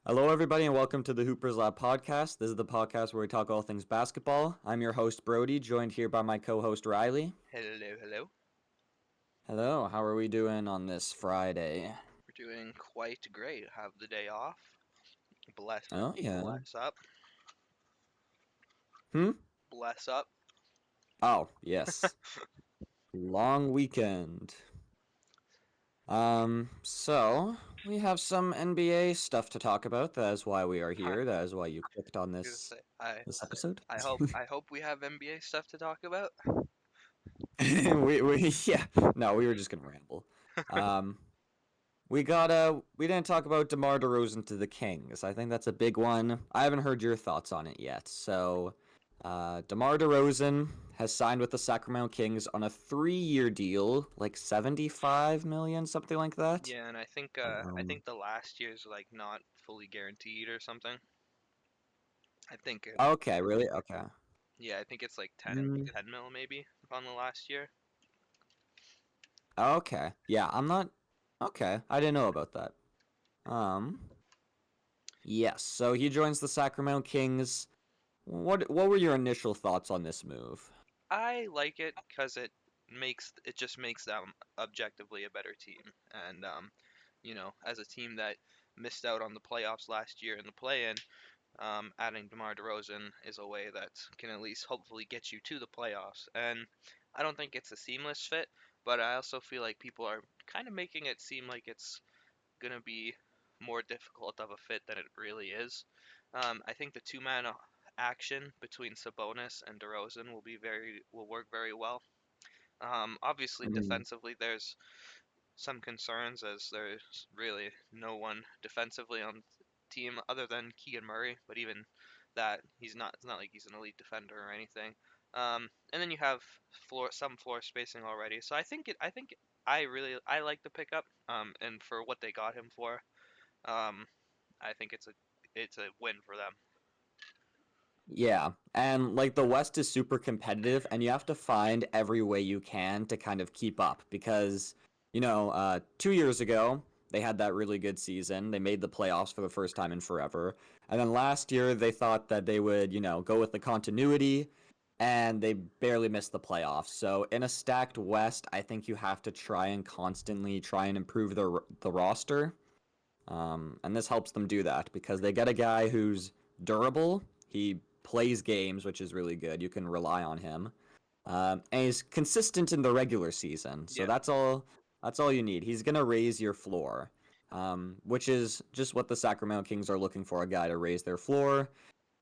Hello, everybody, and welcome to the Hoopers Lab podcast. This is the podcast where we talk all things basketball. I'm your host, Brody, joined here by my co host, Riley. Hello, hello. Hello, how are we doing on this Friday? We're doing quite great. Have the day off. Bless, Oh, yeah. bless up, Hmm? bless up. Oh, yes. Long weekend. So we have some NBA stuff to talk about. That is why we are I here. That is why you clicked on was gonna this say, this episode. I hope we have NBA stuff to talk about. Yeah. No, we were just gonna ramble. Um, we didn't talk about Demar Derozan to the Kings. I think that's a big one. I haven't heard your thoughts on it yet. So, DeMar DeRozan has signed with the Sacramento Kings on a 3-year deal, like 75 million, something like that. Yeah, and I Um, think the last year's like not fully guaranteed or something. I think okay, really? Okay. yeah, I think it's like 10 Mm, 10 mil maybe on the last year. okay. Yeah, I'm not. Okay, I didn't know about that. Um, yes. So he joins the Sacramento Kings. What were your initial thoughts on this move? I like it because it just makes them objectively a better team. And as a team that missed out on the playoffs last year in the play-in, adding DeMar DeRozan is a way that can at least hopefully get you to the playoffs. And I don't think it's a seamless fit, but I also feel like people are kind of making it seem like it's gonna be more difficult of a fit than it really is. I think the two-man action between Sabonis and DeRozan will work very well. Obviously, Mm, defensively, there's some concerns as there's really no one defensively on the team other than Keegan Murray. But even that, he's not. It's not like he's an elite defender or anything. And then you have some floor spacing already. So I like the pickup. And for what they got him for, um, I think it's a win for them. yeah, and like the West is super competitive, and you have to find every way you can to kind of keep up because, 2 years ago they had that really good season. They made the playoffs for the first time in forever, and then last year they thought that they would, go with the continuity, and they barely missed the playoffs. So in a stacked West, I think you have to try and constantly try and improve the roster. And this helps them do that because they get a guy who's durable. He plays games, which is really good. You can rely on him. And he's consistent in the regular season. So Yeah, that's all you need. He's gonna raise your floor, which is just what the Sacramento Kings are looking for, a guy to raise their floor,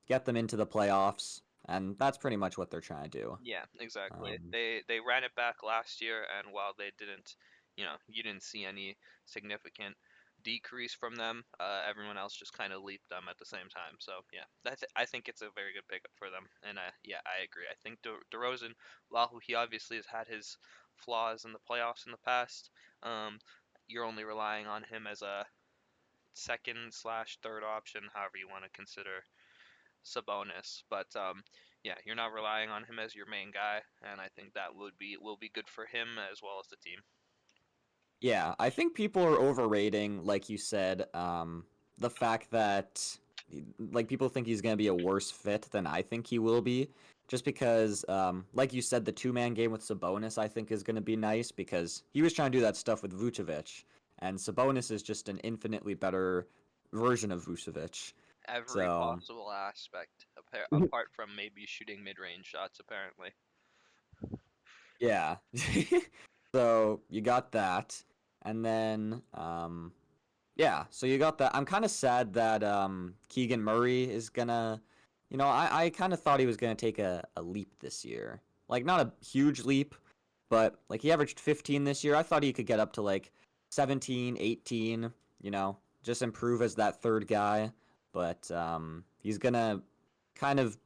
get them into the playoffs, and that's pretty much what they're trying to do. yeah, exactly. Um, They ran it back last year, and while they didn't, you didn't see any significant decrease from them. Everyone else just kind of leaped them at the same time. So yeah, I think it's a very good pickup for them. And yeah, I agree. I think DeRozan, while he obviously has had his flaws in the playoffs in the past, um, you're only relying on him as a second slash third option, however you want to consider Sabonis. But yeah, you're not relying on him as your main guy, and I think that will be good for him as well as the team. Yeah, I think people are overrating, like you said, the fact that like people think he's gonna be a worse fit than I think he will be, just because, like you said, the two-man game with Sabonis I think is gonna be nice because he was trying to do that stuff with Vucevic, and Sabonis is just an infinitely better version of Vucevic. Every So possible aspect, apart from maybe shooting mid-range shots, apparently. yeah, so you got that, and then yeah, so you got that. I'm kind of sad that Keegan Murray is gonna, I kind of thought he was gonna take a leap this year. Like not a huge leap, but like he averaged 15 this year. I thought he could get up to like 17, 18, just improve as that third guy. But he's gonna kind of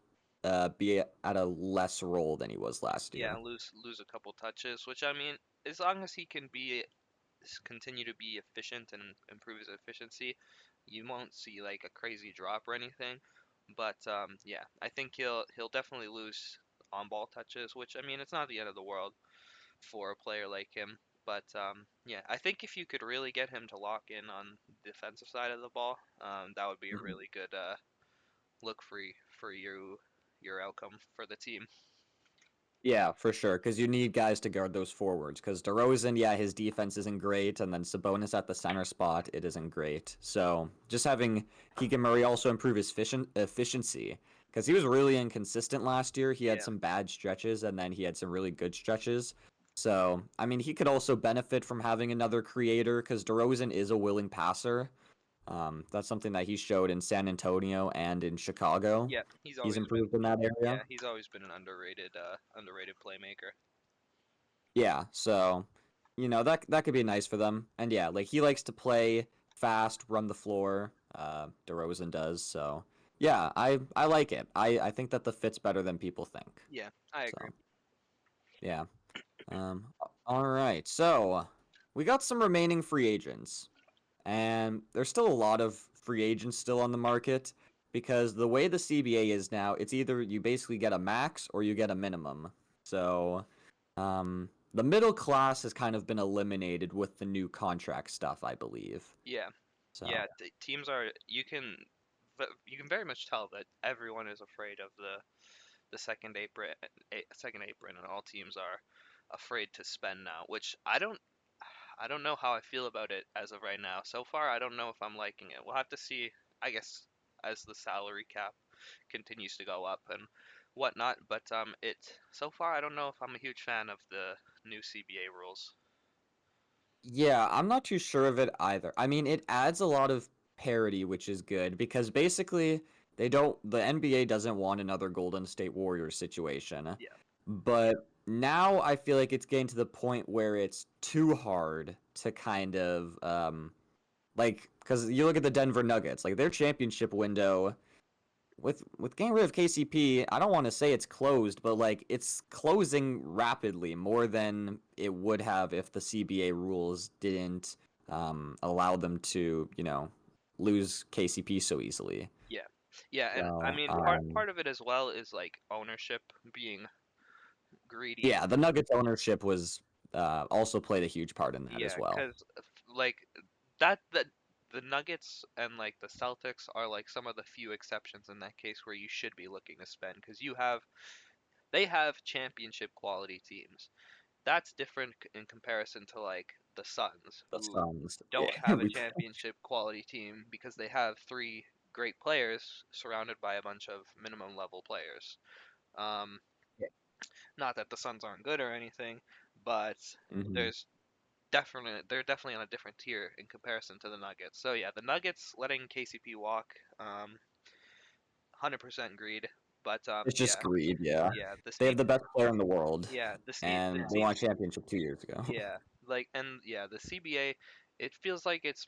be at a less role than he was last Yeah, year. lose a couple touches, which I mean, as long as he can be continue to be efficient and improve his efficiency, you won't see like a crazy drop or anything. But yeah, I think he'll definitely lose on ball touches, which I mean, it's not the end of the world for a player like him. But yeah, I think if you could really get him to lock in on defensive side of the ball, that would be a Mhm. really good look for your outcome for the team. Yeah, for sure, because you need guys to guard those forwards. Because DeRozan, yeah, his defense isn't great, and then Sabonis at the center spot, it isn't great. So just having Keegan Murray also improve his efficiency, because he was really inconsistent last year. He had Yeah, some bad stretches, and then he had some really good stretches. So, I mean, he could also benefit from having another creator, because DeRozan is a willing passer. That's something that he showed in San Antonio and in Chicago. yeah, He's improved in that area. he's always been an underrated playmaker. Yeah, so that could be nice for them. And yeah, like he likes to play fast, run the floor. DeRozan does. So yeah, I like it. I think that the fit's better than people think. Yeah, I agree. So yeah. All right. So we got some remaining free agents, and there's still a lot of free agents still on the market because the way the CBA is now, it's either you basically get a max or you get a minimum. So the middle class has kind of been eliminated with the new contract stuff, I believe. Yeah, So yeah. The teams are you can very much tell that everyone is afraid of the second apron, and all teams are afraid to spend now. Which I don't know how I feel about it as of right now. So far, I don't know if I'm liking it. We'll have to see, I guess, as the salary cap continues to go up and whatnot. But it so far, I don't know if I'm a huge fan of the new CBA rules. yeah, I'm not too sure of it either. I mean, it adds a lot of parity, which is good because basically the NBA doesn't want another Golden State Warriors situation. Yeah, But now I feel like it's getting to the point where it's too hard to kind of like because you look at the Denver Nuggets, like their championship window with getting rid of KCP, I don't want to say it's closed, but like it's closing rapidly more than it would have if the CBA rules didn't allow them to, lose KCP so easily. yeah, yeah. And I So, mean, part of it as well is like ownership being greedy. yeah, the Nuggets ownership was also played a huge part in that Yeah, as well. because like that the Nuggets and like the Celtics are like some of the few exceptions in that case where you should be looking to spend because they have championship quality teams. That's different in comparison to like the Suns, The who Suns, yeah, don't have a we, championship quality team because they have three great players surrounded by a bunch of minimum level players. Um, Not that the Suns aren't good or anything, but hmm there's they're definitely on a different tier in comparison to the Nuggets. So yeah, the Nuggets letting KCP walk, 100% greed. But it's just greed, yeah. yeah, They have the best player in the world, the and they won a championship 2 years ago. yeah, like and yeah, the CBA, it feels like it's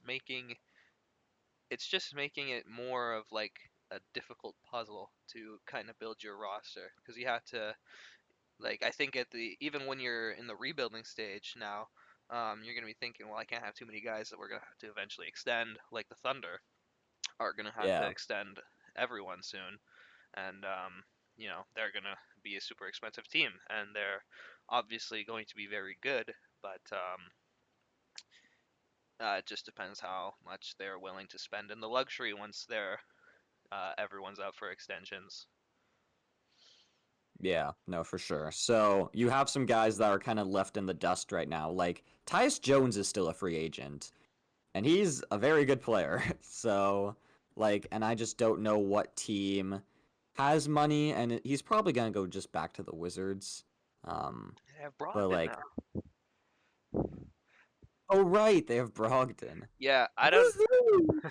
just making it more of like a difficult puzzle to kind of build your roster because you have to like I think at the even when you're in the rebuilding stage now, you're gonna be thinking, well, I can't have too many guys that we're gonna have to eventually extend. Like the Thunder are gonna have to Yeah. extend everyone soon, and they're gonna be a super expensive team, and they're obviously going to be very good, but it just depends how much they're willing to spend in the luxury once everyone's up for extensions. Yeah, no, for sure. So you have some guys that are kind of left in the dust right now. Like Tyus Jones is still a free agent, and he's a very good player. So, like, and I just don't know what team has money, and he's probably gonna go just back to the Wizards. Um, They have but Brogdon like, now. oh right, they have Brogdon. Yeah, Woohoo!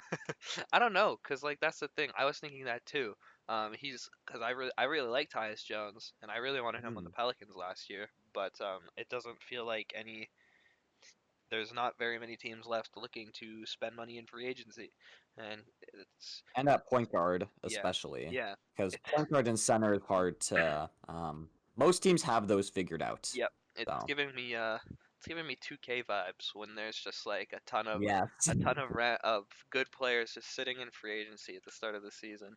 I don't know, cause like that's the thing. I was thinking that too. Cause I really like Tyus Jones, and I really wanted him on the Mhm. Pelicans last year, but it doesn't feel like there's not very many teams left looking to spend money in free agency, and it's And at point guard, yeah, especially, yeah, because it's point guard and center is hard to. Most teams have those figured out. yep, it's So giving me 2K vibes when there's just like yes. of good players just sitting in free agency at the start of the season.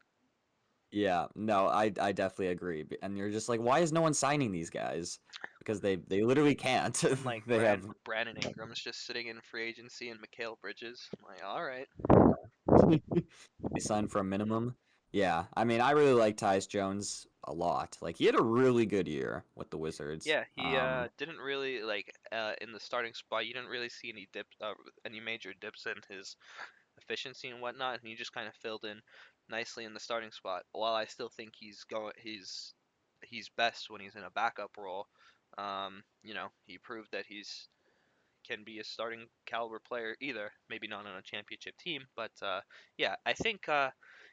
Yeah, no, I definitely agree. And you're just like, why is no one signing these guys? Because they literally can't. And like They have Brandon Ingram's just sitting in free agency and Mikal Bridges. I'm like, all right. they signed for a minimum. Yeah, I mean, I really like Tyus Jones a lot. Like he had a really good year with the Wizards. Yeah, he didn't really like in the starting spot. You didn't really see any major dips in his efficiency and whatnot, and he just kind of filled in nicely in the starting spot. While I still think he's best when he's in a backup role. He proved that he's can be a starting caliber player either. Maybe not on a championship team, but yeah, I think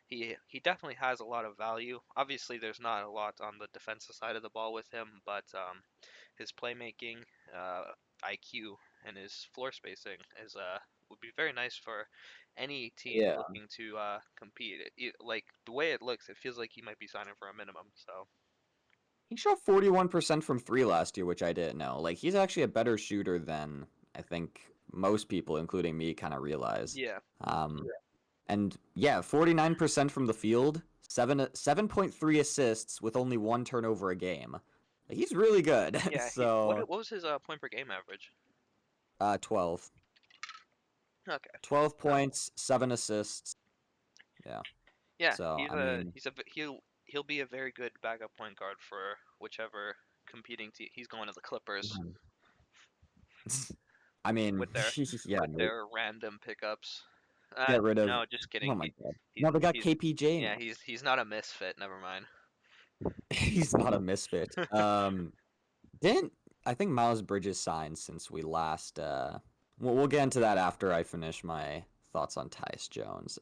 he definitely has a lot of value. Obviously, there's not a lot on the defensive side of the ball with him, but his playmaking, uh, IQ, and his floor spacing is would be very nice for any team Yeah. looking to compete. Like the way it looks, it feels like he might be signing for a minimum. So He shot 41% from three last year, which I didn't know. Like he's actually a better shooter than I think most people, including me, kind of realize. yeah, Um, and yeah, 49% from the field, 7.3 assists with only one turnover a game. Like, he's really good. yeah. So, What was his point per game average? 12. Okay. 12 No. points, 7 assists. Yeah. Yeah, So, I mean, he'll be a very good backup point guard for whichever competing team. He's going to the Clippers mhm. I mean, with their yeah, with their random pickups. get rid of. No, just kidding. Oh my God. He's No, they got he's KPJ yeah, now. he's not a misfit. Never mind. He's not a misfit. Didn't I think Miles Bridges signed since we last we'll get into that after I finish my thoughts on Tyus Jones.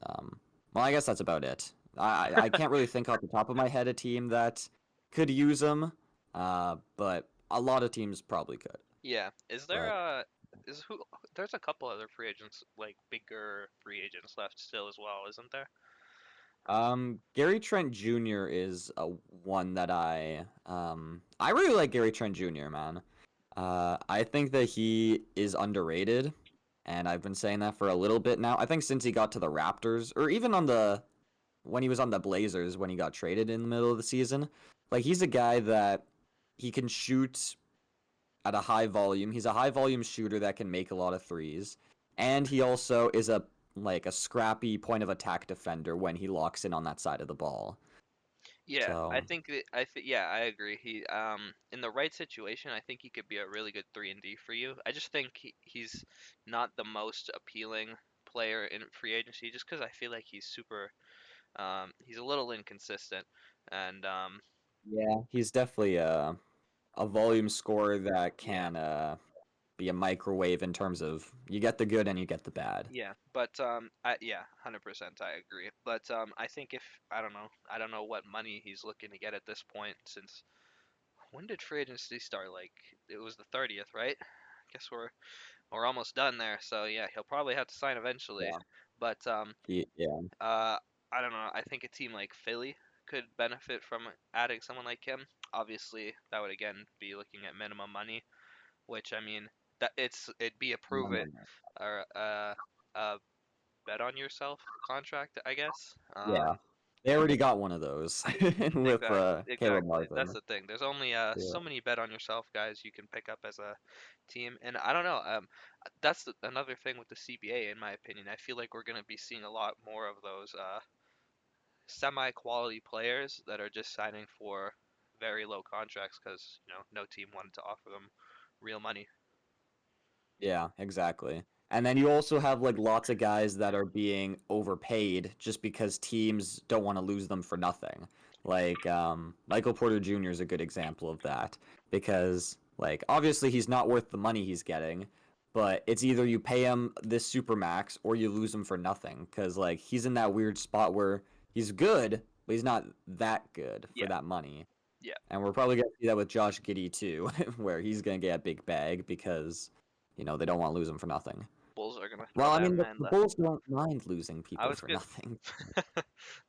Well, I guess that's about it. I can't really think off the top of my head a team that could use him, but a lot of teams probably could. Yeah. Is there But is who there's a couple other free agents like bigger free agents left still as well, isn't there? Gary Trent Jr. is a one that I really like Gary Trent Jr., man. I think that he is underrated, and I've been saying that for a little bit now. I think since he got to the Raptors, or even when he was on the Blazers when he got traded in the middle of the season, like he's a guy that he can shoot at a high volume. He's a high volume shooter that can make a lot of threes, and he also is a scrappy point of attack defender when he locks in on that side of the ball. Yeah, I So think that yeah, I agree. He in the right situation, I think he could be a really good 3 and D for you. I just think he's not the most appealing player in free agency just cuz I feel like he's a little inconsistent and yeah, he's definitely a volume scorer that yeah. can be a microwave in terms of you get the good and you get the bad. Yeah, but yeah, 100% I agree. But I think if I don't know what money he's looking to get at this point since when did free agency start? Like it was the 30th, right? Guess we're almost done there. So yeah, he'll probably have to sign eventually. Yeah. But Yeah. uh, I don't know. I think a team like Philly could benefit from adding someone like him. Obviously, that would again be looking at minimum money, which I mean that it'd be a prove it or a bet on yourself contract, I guess. Yeah. They already got one of those with Caleb Exactly. That's Martin. the thing. There's only Yeah. so many bet on yourself guys you can pick up as a team, and I don't know. That's another thing with the CBA, in my opinion. I feel like we're gonna be seeing a lot more of those semi-quality players that are just signing for very low contracts because no team wanted to offer them real money. Yeah, exactly. And then you also have like lots of guys that are being overpaid just because teams don't want to lose them for nothing. Like Michael Porter Jr. is a good example of that because like obviously he's not worth the money he's getting, but it's either you pay him this super max or you lose him for nothing because like he's in that weird spot where he's good, but he's not that good for Yeah, that money. yeah. And we're probably gonna see that with Josh Giddey too, where he's gonna get a big bag because they don't want to lose him for nothing. Bulls are gonna throw Well, I that mean, the, man the left. Bulls don't mind losing I people was for good. nothing.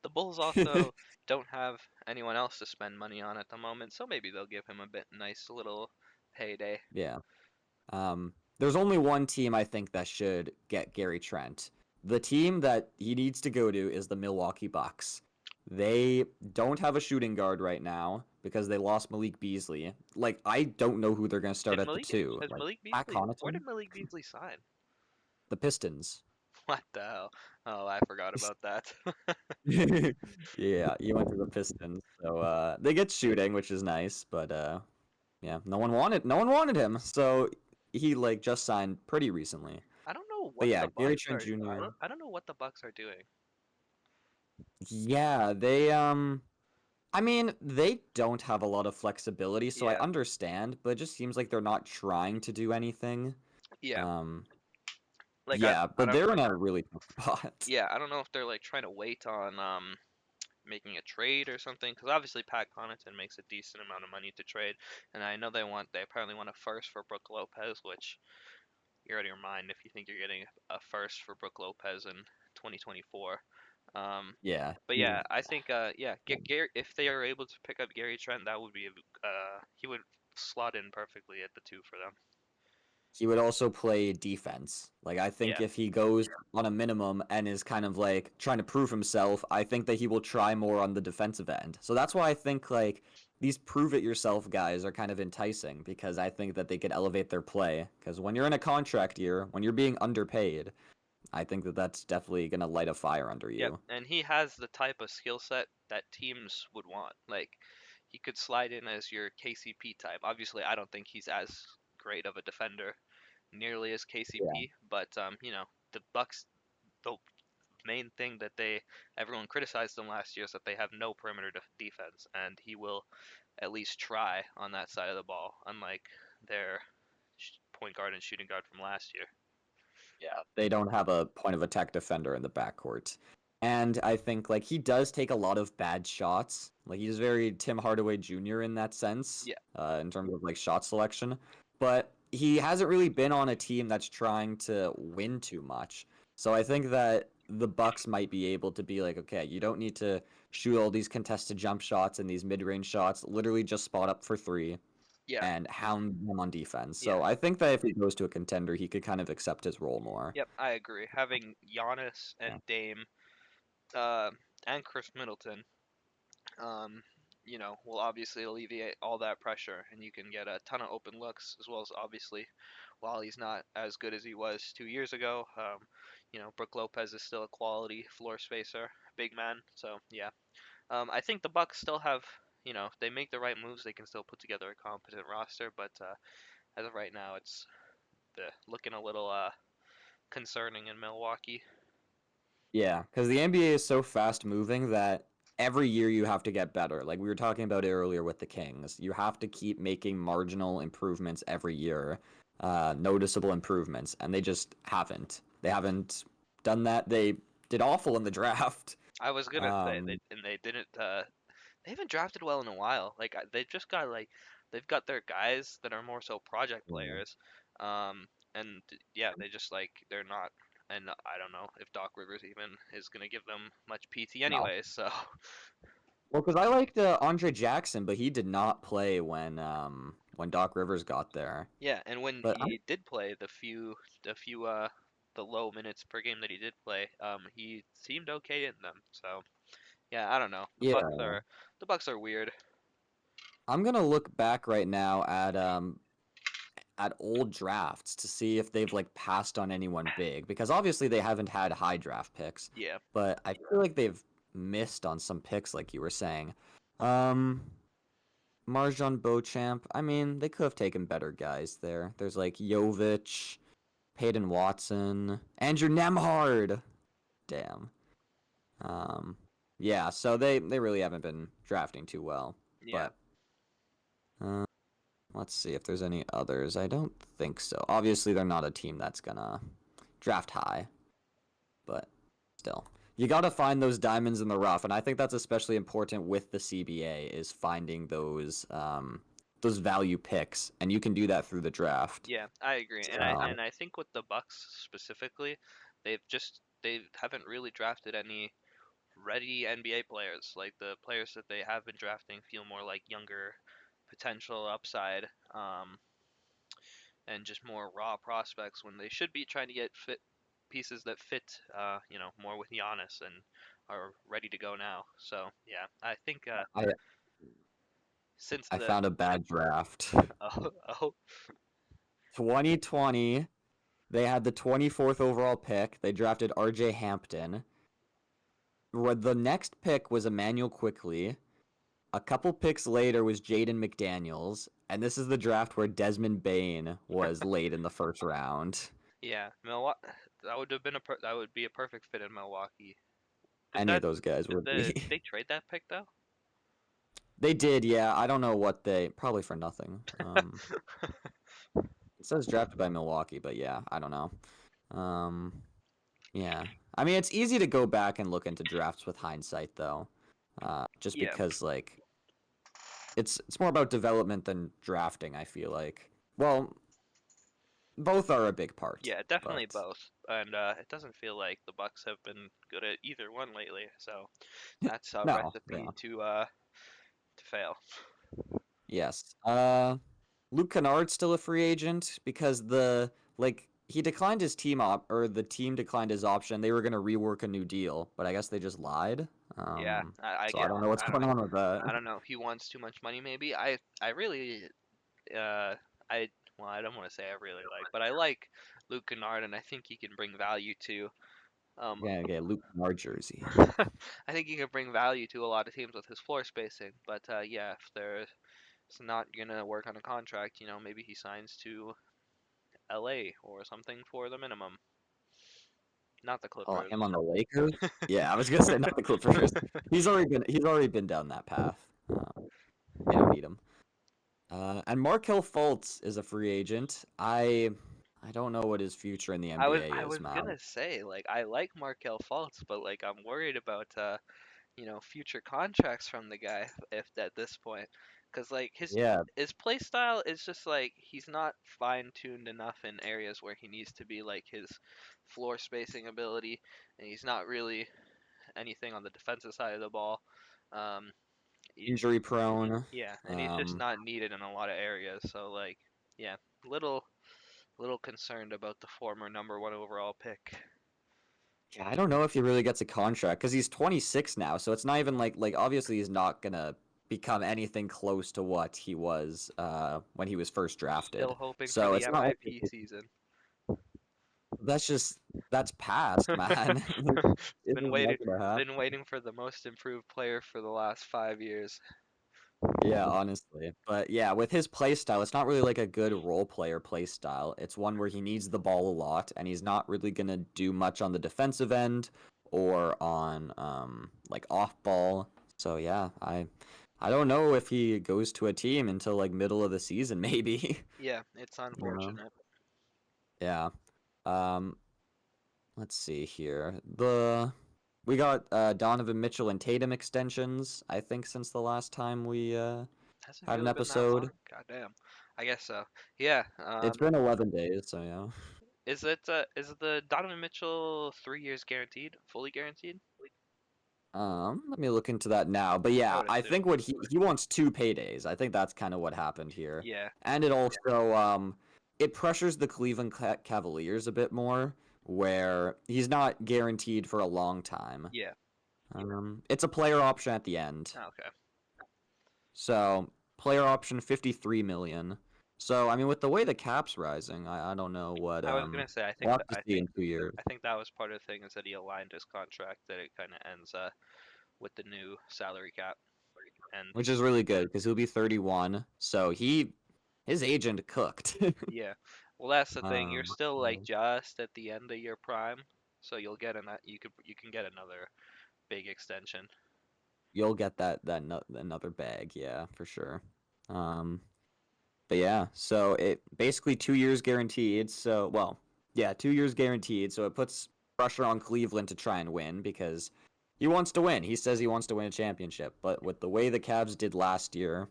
The Bulls also don't have anyone else to spend money on at the moment, so maybe they'll give him a bit nice little payday. Yeah. There's only one team I think that should get Gary Trent. The team that he needs to go to is the Milwaukee Bucks They don't have a shooting guard right now because they lost Malik Beasley. Like, I don't know who they're going to start Did at the Malik two. has Like, Malik Pat Beasley? Where Connaughton, did Malik Beasley sign? the Pistons. What the hell? Oh, I forgot about that. Yeah, he went to the Pistons. So they get shooting, which is nice, but yeah, no one wanted him. So he like just signed pretty recently. I don't know But what yeah, the Gary Bucks Trent are. Jr. I don't know what the Bucks are doing. Yeah, I mean, they don't have a lot of flexibility, so I Yeah, understand, but it just seems like they're not trying to do anything. yeah. Um, Like yeah, I but don't. they're in a really tough spot. Yeah, I don't know if they're like trying to wait on making a trade or something, because obviously Pat Connaughton makes a decent amount of money to trade, and I know they apparently want a first for Brook Lopez, which you're out of your mind if you think you're getting a first for Brook Lopez in 2024. Yeah, But yeah, I think yeah, get Gary if they are able to pick up Gary Trent, that would be he would slot in perfectly at the two for them. he would also play defense. Like, I think Yeah, if he goes on a minimum and is kind of like trying to prove himself, I think that he will try more on the defensive end. So that's why I think like these prove it yourself guys are kind of enticing because I think that they could elevate their play. Because when you're in a contract year, when you're being underpaid, I think that that's definitely gonna light a fire under yep, you. and he has the type of skill set that teams would want. Like he could slide in as your KCP type. Obviously, I don't think he's as great of a defender nearly as Yeah. KCP, but you know, the Bucks the main thing that they everyone criticized them last year is that they have no perimeter defense, and he will at least try on that side of the ball, unlike their point guard and shooting guard from last year. Yeah, they don't have a point of attack defender in the backcourt. And I think like he does take a lot of bad shots. Like he's very Tim Hardaway Jr. in that sense, Yeah, in terms of like shot selection. But he hasn't really been on a team that's trying to win too much. So I think that the Bucks might be able to be like, okay, you don't need to shoot all these contested jump shots and these mid-range shots. Literally just spot up for three yeah, and hound them on defense. yeah. So I think that if he goes to a contender, he could kind of accept his role more. Yep, I agree. Having Giannis Yeah. and Dame, uh, and Chris Middleton, um, you know, will obviously alleviate all that pressure, and you can get a ton of open looks as well as obviously, while he's not as good as he was 2 years ago, you know, Brook Lopez is still a quality floor spacer, big man. So yeah, I think the Bucks still have, you know, if they make the right moves, they can still put together a competent roster. But as of right now, it's looking a little concerning in Milwaukee. Yeah, because the NBA is so fast moving that every year you have to get better. Like we were talking about it earlier with the Kings. You have to keep making marginal improvements every year, noticeable improvements, and they just haven't. They haven't done that. They did awful in the draft. I was gonna say Um, they didn't. They haven't drafted well in a while. Like they've just got like they've got their guys that are more so project yeah. players, and yeah, they just like they're not. And I don't know if Doc Rivers even is gonna give them much PT No. anyway. So Well, because I liked Andre Jackson, but he did not play when Doc Rivers got there. yeah, and when But he did play the low minutes per game that he did play, he seemed okay in them. So yeah, I don't know. yeah, The Bucks are weird. I'm gonna look back right now at old drafts to see if they've like passed on anyone big because obviously they haven't had high draft picks, Yeah, but I feel like they've missed on some picks like you were saying. Um Marjan Beauchamp, I mean, they could have taken better guys there. There's like Jovic, Peyton Watson, Andrew Nemhard. Damn. Um yeah, so they really haven't been drafting too well. yeah. But uh, let's see if there's any others. I don't think so. Obviously, they're not a team that's gonna draft high, but still. You got to find those diamonds in the rough, and I think that's especially important with the CBA is finding those value picks, and you can do that through the draft. Yeah, I agree, So, and I think with the Bucks specifically, they haven't really drafted any ready NBA players. Like the players that they have been drafting feel more like younger potential upside, and just more raw prospects when they should be trying to get fit pieces that fit, you know, more with Giannis and are ready to go now. So yeah, I think I since I the found a bad draft. oh, oh 2020, they had the 24th overall pick. They drafted R.J. Hampton. The next pick was Emmanuel Quickly. A couple picks later was Jaden McDaniels, and this is the draft where Desmond Bain was late in the first round. yeah, Milwaukee, that would have been that would be a perfect fit in Milwaukee. Did Any of that those guys did would be. they trade that pick though? They did, yeah. I don't know what they probably for nothing. It says drafted by Milwaukee, but yeah, I don't know. Um, yeah. I mean, it's easy to go back and look into drafts with hindsight, though, just Yeah, because like it's more about development than drafting. I feel like. Well, both are a big part, yeah, definitely but both. And it doesn't feel like the Bucks have been good at either one lately. So that's a no, yeah, recipe to fail. yes. Luke Kennard's still a free agent because he declined his team or the team declined his option. They were gonna rework a new deal, but I guess they just lied. Yeah, I So I get. don't know what's going on with that. I don't know. He wants too much money, maybe. I really I well, I don't want to say I really like, but I like Luke Kennard, and I think he can bring value to. Um, Yeah, get Luke Kennard jersey. I think he can bring value to a lot of teams with his floor spacing. But yeah, if there's not gonna work on a contract, maybe he signs to LA or something for the minimum. Not the Oh, Clippers. him on the Lakers? Yeah, I was gonna say not the Clippers. He's already been down that path. They don't need him. And Markelle Fultz is a free agent. I don't know what his future in the NBA I is, was Mal. gonna say like I like Markel Fultz, but like I'm worried about future contracts from the guy if at this point, because like Yeah, his play style is just like he's not fine tuned enough in areas where he needs to be, like his floor spacing ability, and he's not really anything on the defensive side of the ball. Um, he, injury prone. yeah, and he's just Um, not needed in a lot of areas. So like, yeah, little little concerned about the former number one overall pick. yeah, I don't know if he really gets a contract because he's 26 now, so it's not even like obviously he's not gonna become anything close to what he was when he was first Still drafted. hoping for So the it's not like MIP season. that's just that's past, man. been Isn't that waiting gonna happen? been waiting for the most improved player for the last 5 years. Yeah, honestly. But yeah, with his play style, it's not really like a good role player play style. It's one where he needs the ball a lot and he's not really gonna do much on the defensive end or on like off ball. So yeah, I don't know if he goes to a team until like middle of the season maybe. Yeah, it's You know? unfortunate. Yeah. Um let's see here. We got Donovan Mitchell and Tatum extensions, I think since the last time we Has it had an really been that long? episode. God damn. I guess so. Yeah. It's been 11 days, so yeah. Is the Donovan Mitchell 3 years guaranteed? Fully guaranteed? Let me look into that now. But I yeah, would I assume. think what he wants two paydays. I think that's kind of what happened here. Yeah. And it also it pressures the Cleveland Cavaliers a bit more where he's not guaranteed for a long time. Yeah. It's a player option at the end. Okay. So, player option 53 million. So, I mean with the way the cap's rising, I don't know what I was gonna say we'll have to see in 2 years. I think that was part of the thing, is that he aligned his contract, that it kind of ends with the new salary cap. And Which is really good because he'll be 31. So his agent cooked. yeah, well, that's the thing. You're um, still like so just at the end of your prime, so you can get another big extension. you'll get another bag, yeah, for sure. Um, but yeah, so it basically 2 years guaranteed. So well, yeah, 2 years guaranteed. So it puts pressure on Cleveland to try and win because he wants to win. He says he wants to win a championship, but with the way the Cavs did last year,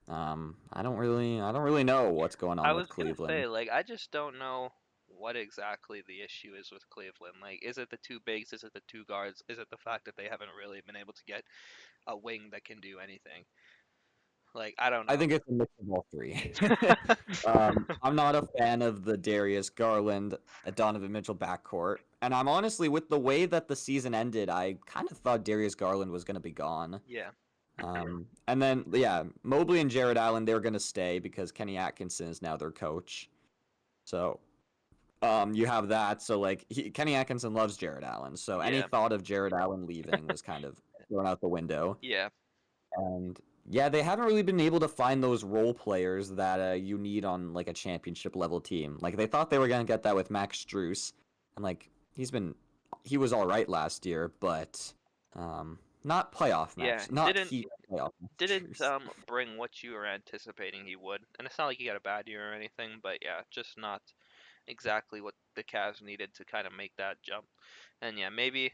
I don't really know what's going I on was with gonna Cleveland. say, like, I just don't know what exactly the issue is with Cleveland. Like, is it the two bigs? Is it the two guards? Is it the fact that they haven't really been able to get a wing that can do anything? Like, I don't I know. think it's a mix of all three. I'm not a fan of the Darius Garland, Donovan Mitchell backcourt, and I'm honestly with the way that the season ended, I kind of thought Darius Garland was going to be gone. Yeah. And then yeah, Mobley and Jared Allen they're going to stay because Kenny Atkinson is now their coach. So you have that. So like Kenny Atkinson loves Jared Allen, so any Yeah. thought of Jared Allen leaving was kind of thrown out the window. Yeah. And yeah, they haven't really been able to find those role players that you need on like a championship level team. Like they thought they were gonna get that with Max Strus, and like he was all right last year, but not playoff Yeah. Max, not heat playoff Max Didn't Strus. bring what you were anticipating he would. And it's not like he had a bad year or anything, but yeah, just not exactly what the Cavs needed to kind of make that jump. And yeah, maybe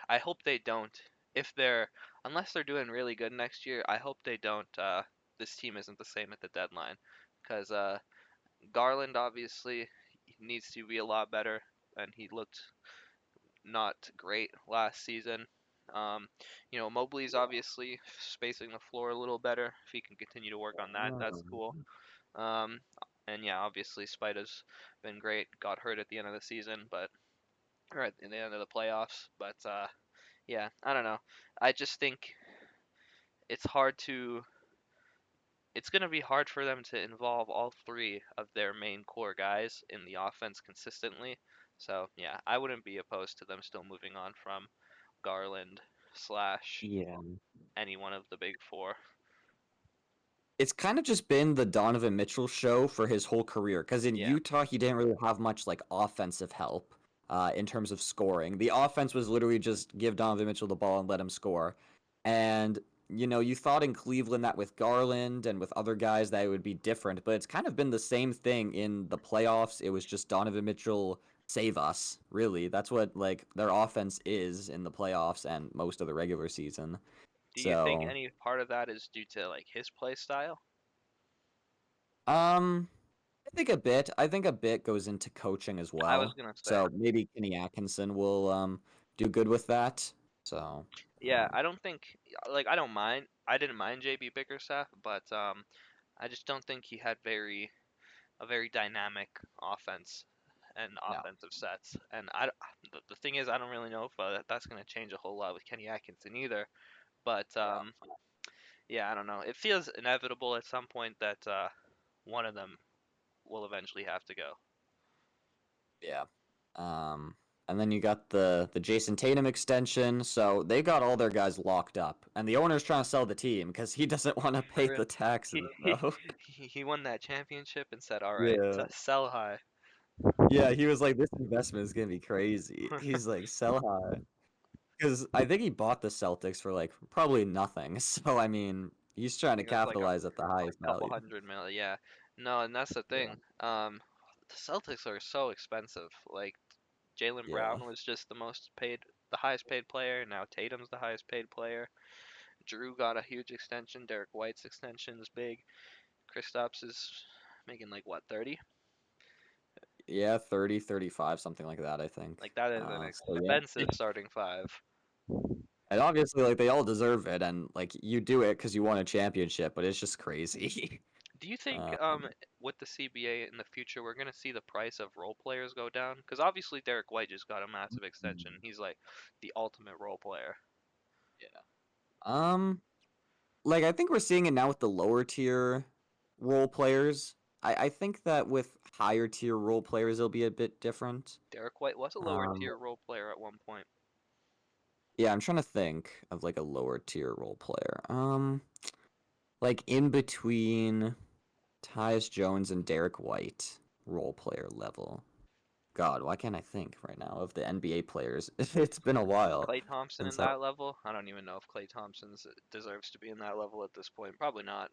I hope they don't. If they're unless they're doing really good next year, I hope they don't. This team isn't the same at the deadline, because Garland obviously needs to be a lot better, and he looked not great last season. Um, Mobley's obviously spacing the floor a little better. If he can continue to work on that, that's cool. Um, and yeah, obviously Spida's been great. Got hurt at the end of the season, but or at the end of the playoffs. But yeah, I don't know. I just think it's hard to. It's going to be hard for them to involve all three of their main core guys in the offense consistently. So yeah, I wouldn't be opposed to them still moving on from Garland slash Yeah. any one of the big four. It's kind of just been the Donovan Mitchell show for his whole career. Because in Yeah, Utah, he didn't really have much like offensive help in terms of scoring. The offense was literally just give Donovan Mitchell the ball and let him score. And you thought in Cleveland that with Garland and with other guys that it would be different, but it's kind of been the same thing in the playoffs. It was just Donovan Mitchell save us, really. That's what like their offense is in the playoffs and most of the regular season. do you think So, any part of that is due to like his play style? um, I think a bit. I think a bit goes into coaching as I was well. gonna say, So maybe Kenny Atkinson will do good with that. So yeah, I don't think like I don't mind. I didn't mind JB Bickerstaff, but I just don't think he had a very dynamic offense and no. offensive sets. And the thing is, I don't really know if that's going to change a whole lot with Kenny Atkinson either. But Yeah. yeah, I don't know. It feels inevitable at some point that one of them will eventually have to go. Yeah. Um and then you got the Jason Tatum extension. So they got all their guys locked up. And the owner's trying to sell the team because he doesn't want to For pay real, the taxes though. he won that championship and said, "All right, Yeah. sell high." Yeah, he was like, this investment is gonna be crazy. He's like, sell high. Because I think he bought the Celtics for like probably nothing. So I mean, he's I trying to think it was like capitalize at the highest a couple value. hundred million. Yeah, no, and that's the Yeah. thing. The Celtics are so expensive. Like Jalen Yeah. Brown was just the highest paid player. Now Tatum's the highest paid player. Drew got a huge extension. Derek White's extension is big. Kristaps is making like what 30? Yeah, 30, 35, something like that, I think. Like that is an So yeah. expensive starting five. And obviously like they all deserve it and like you do it because you won a championship, but it's just crazy. Do you think uh, with the CBA in the future we're gonna see the price of role players go down? Because obviously Derek White just got a massive extension. He's like the ultimate role player. yeah. Like I think we're seeing it now with the lower tier role players. I think that with higher tier role players it'll be a bit different. Derek White was a lower Um tier role player at one point. yeah, I'm trying to think of like a lower tier role player. Like in between Tyus Jones and Derek White role player level. God, why can't I think right now of the NBA players? It's been a while Clay Thompson in since I that level? I don't even know if Clay Thompson deserves to be in that level at this point. Probably not.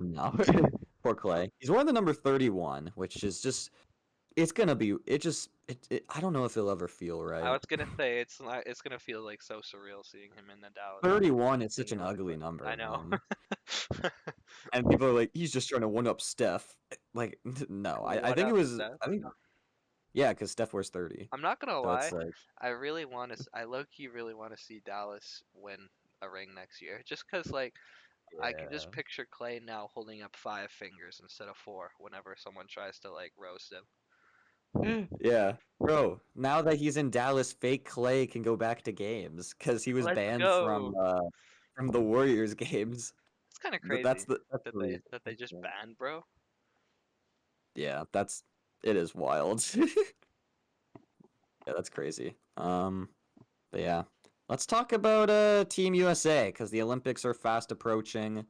no. Poor Clay. He's wearing the number 31, which is just it's gonna be I don't know if it'll ever feel I right. was gonna say it's gonna feel like so surreal seeing him in the Dallas 31 is such an uniform, ugly but I number, know. man. And people are like, he's just trying to one up Steph. Like, no, I What think it up, was Steph? I think yeah, because Steph wears 30. I'm not gonna So it's lie. like I really want to. I low key really want to see Dallas win a ring next year. Just because, like, I can just Yeah. picture Clay now holding up 5 fingers instead of 4 whenever someone tries to, like, roast him. Yeah. Bro, now that he's in Dallas, fake Clay can go back to games because he was Let's banned go. from the Warriors games. It's kind of That's crazy the that they reason. that they just Yeah. banned, bro. Yeah, it is wild. Yeah, that's crazy. But yeah. Let's talk about Team USA because the Olympics are fast approaching.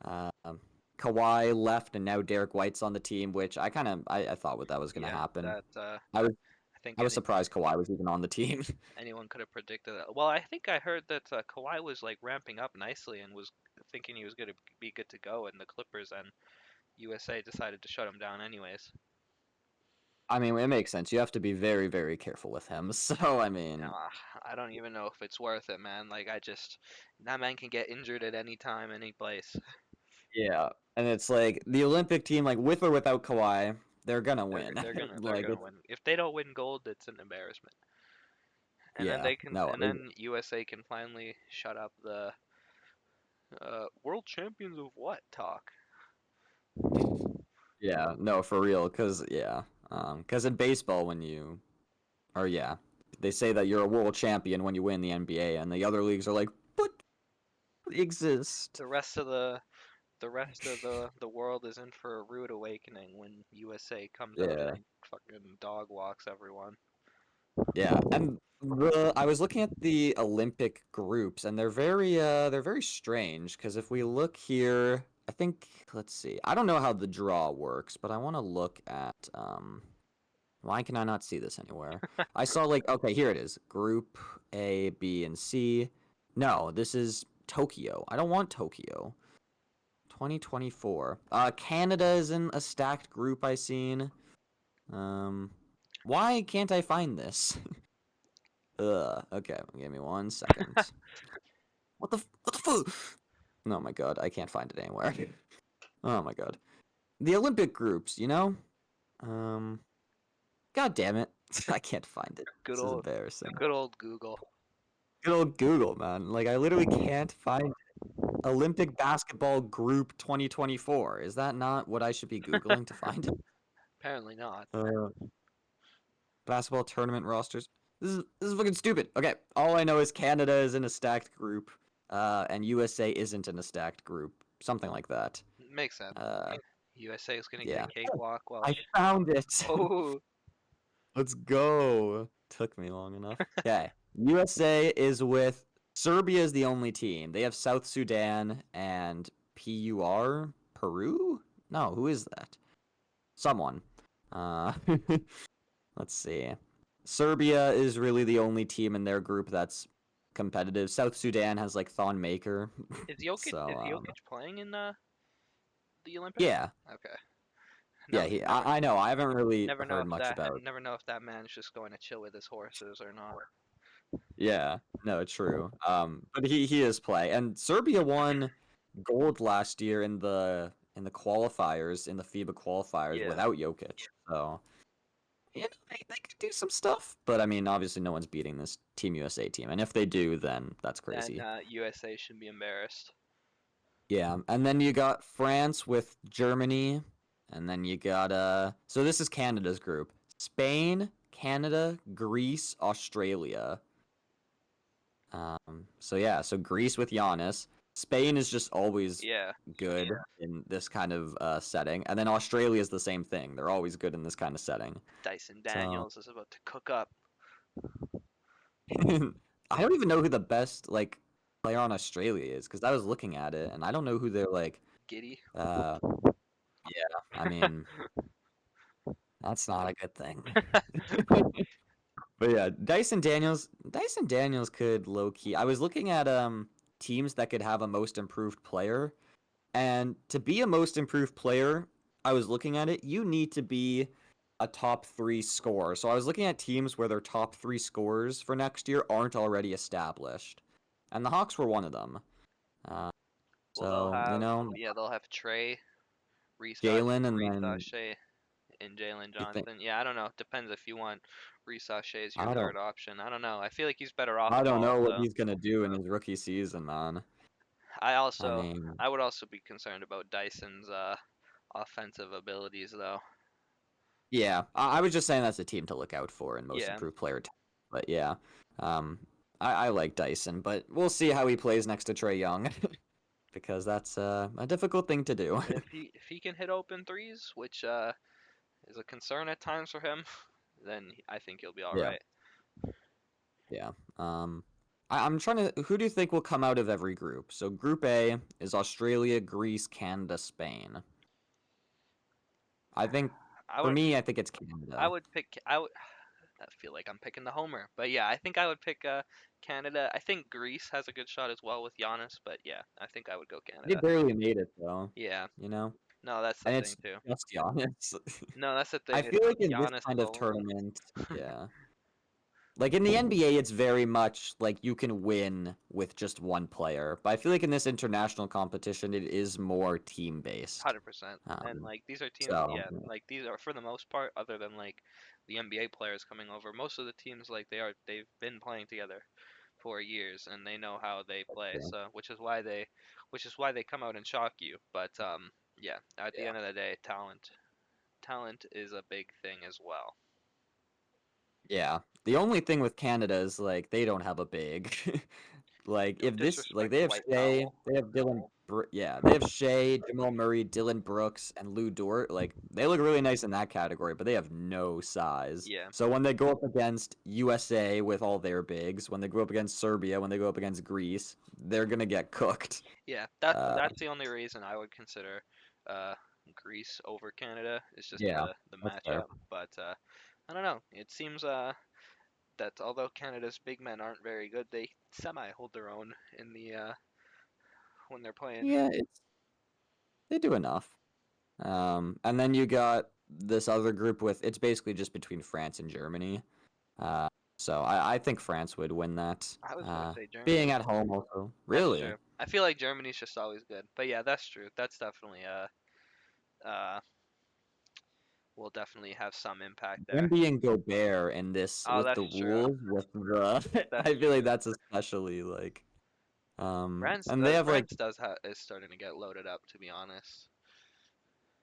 Um, Kawhi left and now Derek White's on the team, which I thought that was gonna Yeah, happen. that I was I think I was surprised Kawhi was even on the team. anyone could have predicted that. Well, I think I heard that Kawhi was like ramping up nicely and was thinking he was going to be good to go in the Clippers, and USA decided to shut him down anyways. I mean, it makes sense. You have to be very, very careful with him. So, I mean, I don't even know if it's worth it, man. Like I just that man can get injured at any time, any place. yeah. And it's like the Olympic team, like with or without Kawhi, they're gonna They're win. they're gonna they're Like gonna it's win. If they don't win gold, it's an embarrassment. yeah, no, And then USA can finally shut up the world champions of what talk. yeah, no, for real, cause in baseball when you or yeah, they say that you're a world champion when you win the NBA, and the other leagues are like, but exist. The rest of the world is in for a rude awakening when USA comes out Yeah. and fucking dog walks everyone. Yeah, and I was looking at the Olympic groups, and they're very strange because if we look here, I think let's see. I don't know how the draw works, but I want to look at why can I not see this anywhere? I saw like okay, here it is. Group A, B, and C. No, this is Tokyo. I don't want Tokyo. 2024. Canada is in a stacked group I seen. Um, why can't I find this? Ugh. Okay, give me 1 second. What the fuck? Oh my god, I can't find it anywhere. Oh my god. The Olympic groups, you know? Um, god damn it. I can't find it. Good This is old embarrassing. good old Google. Good old Google, man. Like I literally can't find Olympic basketball group 2024. Is that not what I should be Googling to find? Apparently not. Uh, basketball tournament rosters. This is fucking stupid. Okay, all I know is Canada is in a stacked group, and USA isn't in a stacked group, something like that. Makes sense. Uh, USA is gonna get a yeah. cakewalk. Well, I found it. oh, Let's go. Took me long enough. Okay, USA is with Serbia is the only team. They have South Sudan and Peru. No, who is that? Someone. Uh, let's see. Serbia is really the only team in their group that's competitive. South Sudan has like Thon Maker. is Jokic So playing in the Olympics? yeah. Okay. Yeah, I know. I haven't really Never know heard if much about. never know if that man's just going to chill with his horses or not. Yeah. No, true. But he is play. And Serbia won gold last year in the qualifiers, in the FIBA qualifiers Yeah. without Jokic. So yeah, they could do some stuff. But I mean, obviously no one's beating this Team USA team. And if they do, then that's Then crazy. USA should be embarrassed. Yeah, and then you got France with Germany, and then you got so this is Canada's group. Spain, Canada, Greece, Australia. So yeah, so Greece with Giannis. Spain is just always Yeah. good in this kind of setting, and then Australia is the same thing. They're always good in this kind of setting. Dyson So Daniels is about to cook up. I don't even know who the best like player on Australia is because I was looking at it and I don't know who they're like. Giddy. Uh, yeah, I mean that's not a good thing. But yeah, Dyson Daniels could low key. I was looking at teams that could have a most improved player, and to be a most improved player, I was looking at it, you need to be a top 3 scorer. So I was looking at teams where their top 3 scorers for next year aren't already established. And the Hawks were one of them. Uh, Well, they'll have so, they'll have Trey, Jalen and Reese then Shea, and Jalen you think Johnson. Yeah, I don't know. Depends if you want Reece Sachet is your I don't third option. I don't know. I feel like he's better off I at don't Hall. know what So he's gonna do in his rookie season, man. I I also mean, I would also be concerned about Dyson's offensive abilities though. yeah, I was just saying that's a team to look out for in most Yeah. improved player. But yeah, um, I like Dyson, but we'll see how he plays next to Trey Young because that's a difficult thing to do. If he can hit open threes, which is a concern at times for him, then I think he'll be all Yeah, right. yeah. I'm trying to. Who do you think will come out of every group? So Group A is Australia, Greece, Canada, Spain. I think I for would me, I think it's I Canada. would pick I would I feel like I'm picking the homer, but yeah, I think I would pick Canada. I think Greece has a good shot as well with Giannis, but yeah, I think I would go They Canada. barely made it though, Yeah, you know, no, that's the and thing it's too. just Giannis. No, that's the I thing. It's feel like in this Giannis kind of alone. tournament, yeah. Like in the NBA, it's very much like you can win with just one player. But I feel like in this international competition, it is more team based. 100%. And Um, like these are teams, so yeah, like these are for the most part, other than like the NBA players coming over, most of the teams like they've been playing together for years and they know how they play. yeah, So which is why they come out and shock you. But yeah, at the yeah, end of the day, talent is a big thing as well. yeah. The only thing with Canada is like they don't have a big. Like Don't if this like disrespect they have Dwight Shea, Powell. they have yeah, they have Shea, Jamal Murray, Dylan Brooks, and Lou Dort. Like they look really nice in that category, but they have no size. Yeah. So when they go up against USA with all their bigs, when they go up against Serbia, when they go up against Greece, they're gonna get cooked. Yeah, Uh, that's the only reason I would consider uh, Greece over Canada. It's just yeah, the that's fair. matchup. But I don't know. It seems that although Canada's big men aren't very good, they semi hold their own in the when they're playing. Yeah, they do enough. And then you got this other group with it's basically just between France and Germany. Uh, so I think France would win that. I was gonna say Being Germany. at home also. That's Really? true. I feel like Germany's just always good. But yeah, that's true. That's definitely uh will definitely have some impact Them there. being Gobert and this Oh, with the that's true. rules with the That's I feel like true. that's especially like and they have like France is starting to get loaded up, to be honest.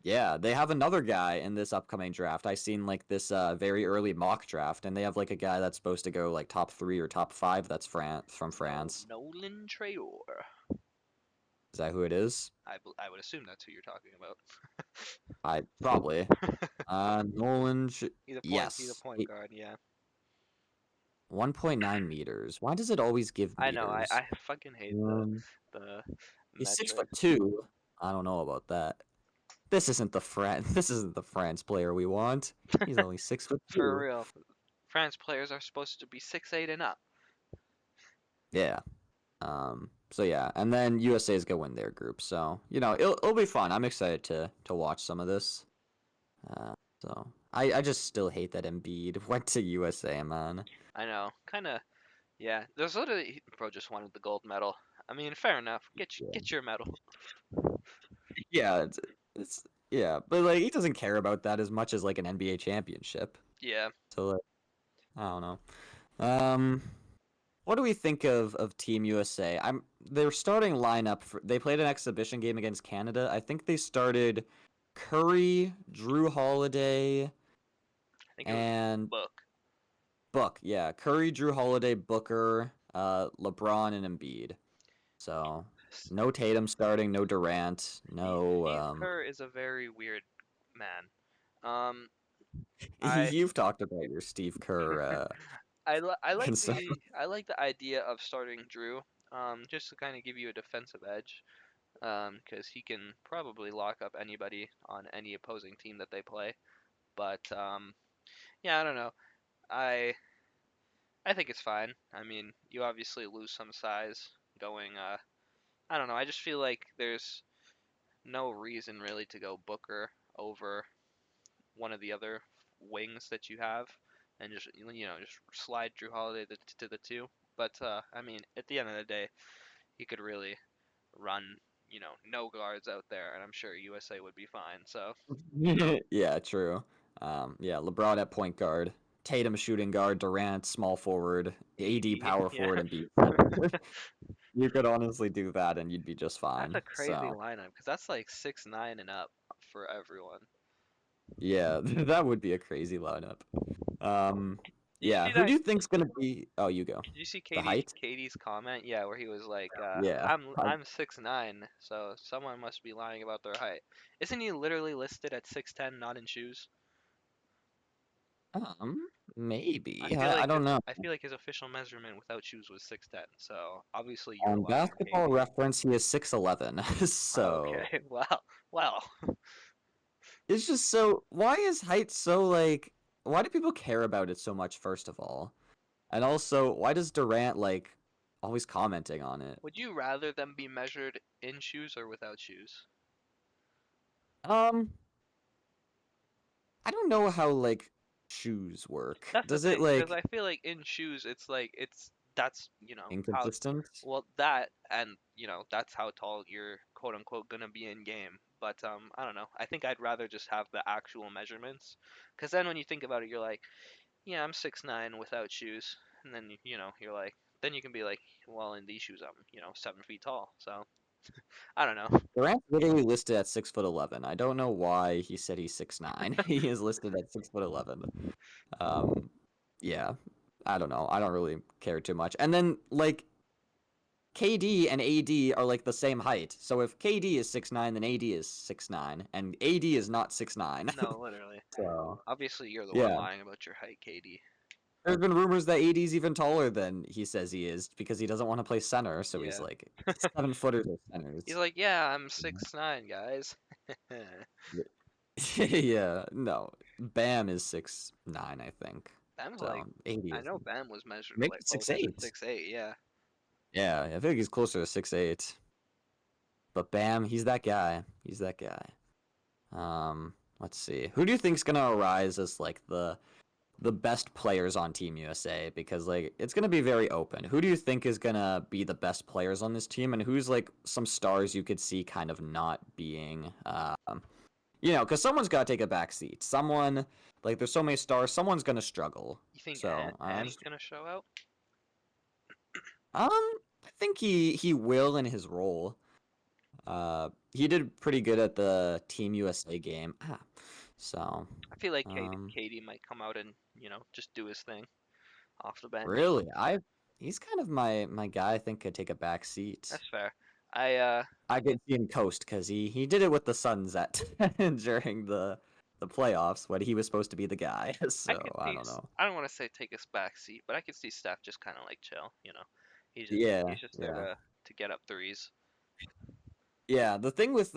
yeah, they have another guy in this upcoming draft. I seen like this very early mock draft and they have like a guy that's supposed to go like top 3 or top 5 that's from No, France. Nolan Traore. Is that who it is? I would assume that's who you're talking about. I probably. Nolan He's a yes. point guard, yeah. 1.9 meters. Why does it always give I know. meters? I fucking hate Um, the he's six metric. foot two. I don't know about that. This isn't the France. This isn't the France player we want. He's only 6 foot For 2. real. France players are supposed to be 6'8" and up. Yeah. So yeah, and then USA is gonna win their group. So it'll be fun. I'm excited to watch some of this. Uh, so I just still hate that Embiid went to USA, man. I know. Kind of. Yeah. There's literally bro just wanted the gold medal. I mean, fair enough. Yeah. Get your medal. Yeah, it's yeah, but like he doesn't care about that as much as like an NBA championship. Yeah. So like I don't know. Um, what do we think of Team USA? Their starting lineup they played an exhibition game against Canada. I think they started Curry, Drew Holiday, I think it was and Book. Book. Yeah, Curry, Drew Holiday, Booker, LeBron, and Embiid. So no Tatum starting, no Durant, no Steve Kerr is a very weird man. Um, I you've talked about your Steve Kerr concern. I like the idea of starting Drew, just to kind of give you a defensive edge, because he can probably lock up anybody on any opposing team that they play. But yeah, I don't know. I I think it's fine. I mean, you obviously lose some size going. I don't know. I just feel like there's no reason really to go Booker over one of the other wings that you have, and just slide Drew Holiday to the two. But I mean, at the end of the day, he could really run no guards out there, and I'm sure USA would be fine. So Yeah, true. Yeah, LeBron at point guard, Tatum shooting guard, Durant small forward, AD AD, power yeah. forward, and B center. You could honestly do that and you'd be just That's fine. a crazy So lineup because that's like 6'9" and up for everyone. yeah, that would be a crazy lineup. Um, Did you yeah, see who that? do you think's gonna be? Oh, you go. Did you see The height? Katie's comment? Yeah, where he was like, Yeah. I'm 6'9", so someone must be lying about their height. Isn't he literally listed at 6'10", not in shoes? Um, maybe. I don't know. I feel like his official measurement without shoes was 6'10". So obviously you're On lying, Basketball Katie. Reference, he is 6'11. So Okay, wow, wow. it's just so. Why is height so like? Why do people care about it so much? First of all, and also, why does Durant like always commenting on it? Would you rather them be measured in shoes or without shoes? Um, I don't know how like shoes work. That's the Does it thing, because like I feel like in shoes, it's like that's how inconsistent? well that and that's how tall you're quote unquote gonna be in game. But I don't know. I think I'd rather just have the actual measurements, because then when you think about it, you're like, yeah, I'm 6'9" without shoes, and then you're like, then you can be like, well, in these shoes, I'm 7 feet tall. So I don't know. Durant's literally listed at 6'11". I don't know why he said he's 6'9". He is listed at 6'11". Um, yeah, I don't know. I don't really care too much. And then like KD and AD are like the same height. So if KD is 6'9", then AD is 6'9", and AD is not 6'9". No, literally. So Obviously, you're the one yeah, lying about your height, Katie. there's been rumors that AD's even taller than he says he is because he doesn't want to play center. So he's Yeah. like 7-footers or He's centers. like, yeah, I'm 6'9", guys. Yeah, no. Bam is 6'9", I think. Bam's So like, 80 I is know Bam was measured maybe like closer to 6'8". 6'8". Yeah. Yeah, I think he's closer to 6'8". But Bam, he's that guy. He's that guy. Let's see. Who do you think's gonna arise as like the best players on Team USA? Because like it's gonna be very open. Who do you think is gonna be the best players on this team, and who's like some stars you could see kind of not being because someone's got to take a back seat. Someone, like, there's so many stars, someone's gonna struggle. You think So Ham's gonna show out? I think he will in his role. He did pretty good at the Team USA game. So I feel like um, Katie might come out and just do his thing off the bench. really, he's kind of my guy. I think could take a back seat. That's fair. I I could see him coast because he did it with the Suns at during the playoffs when he was supposed to be the guy. I So could I see. don't know. I don't want to say take his back seat, but I could see Steph just kind of like chill. Yeah, He's just there yeah. to get up threes. Yeah, the thing with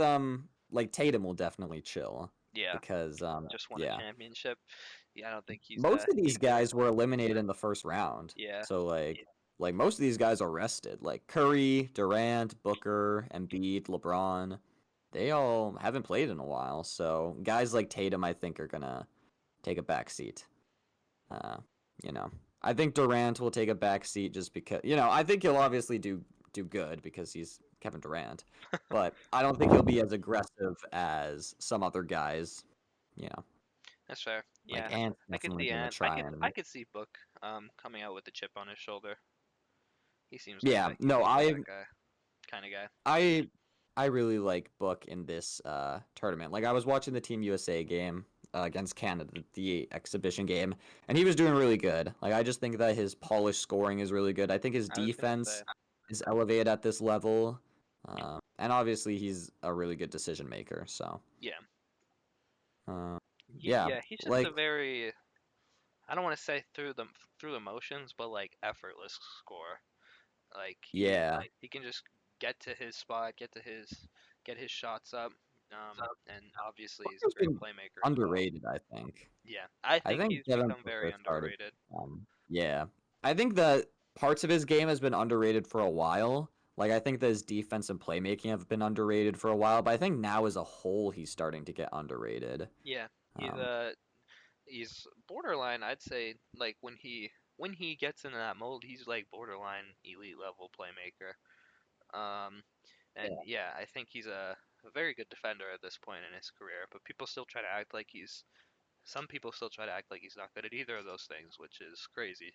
like Tatum will definitely chill Yeah, because just won a yeah, championship. Yeah, I don't think most of these eager. guys were eliminated in the first round. Yeah, So like most of these guys are rested. Like Curry, Durant, Booker, Embiid, LeBron, they all haven't played in a while. So guys like Tatum I think are gonna take a back seat. Uh, you know. I think Durant will take a back seat just because I think he'll obviously do good because he's Kevin Durant. But I don't think he'll be as aggressive as some other guys, you know. that's fair. Like Yeah, Ant's I could definitely see gonna Ant. try and I could see Book coming out with a chip on his shoulder. He seems like yeah, that. He no, seems like that guy, kind of guy. I I really like Book in this tournament. Like I was watching the Team USA game against Canada, the exhibition game, and he was doing really good. Like I just think that his polished scoring is really good. I think his I was gonna say. defense is elevated at this level, and obviously he's a really good decision maker. So Yeah. uh, yeah, Yeah, he's just like a very, I don't want to say through the motions, but like effortless scorer. Like yeah, he can just get to his spot, get his shots up. And obviously he's a Booker's great been playmaker as well. underrated. I think. Yeah, I I think think he's Devin become very Booker started. underrated. Yeah, I think that parts of his game has been underrated for a while. Like I think that his defense and playmaking have been underrated for a while, but I think now as a whole he's starting to get underrated. Yeah, Um, he's borderline. I'd say like when he gets into that mold, he's like borderline elite level playmaker. Um, and yeah. yeah, I think he's a very good defender at this point in his career. But people still try to act like he's some people still try to act like he's not good at either of those things, which is crazy.